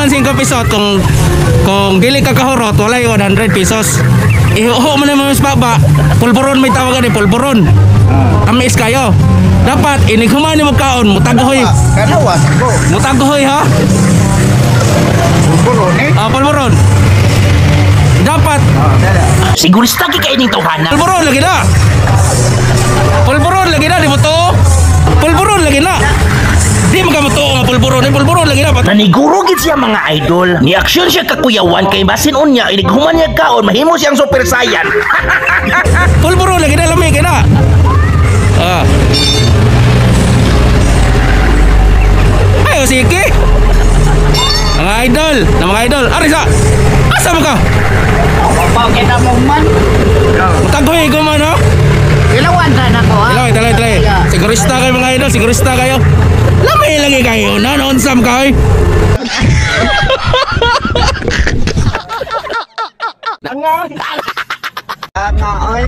man 5 pesos kung dili ka kahurot walay 100 pesos. Iho man mo mas baba. Pulburon may tawagan ni pulburon. Amis kayo. Dapat inighuman mo kaon mutagoy. Kanawas ko. Mutagoy ha. Pulburon eh. Pulburon. Dapat Sigurista kay kaining tawhana. pulburon lagi na. Pulburon lagi na di mo to. Pulburon lagi na. Di magamuto nga pulburon lagi na. Naniguro gid siya mga idol. Ni aksyon siya kakuyawan kay basin unya inighuman niya kaon mahimo siyang super saiyan. Pulburon lagi na lamig na. Ayo sige. Mga idol. Arisa. Asa mo ka? Bakit na mo man? Tagoy ko man ho. Ilawan na ko ha. Talay. Sigurista kayo mga idol, sigurista kayo. Lamay lagi kayo, non-onsam kayo. Nga oy.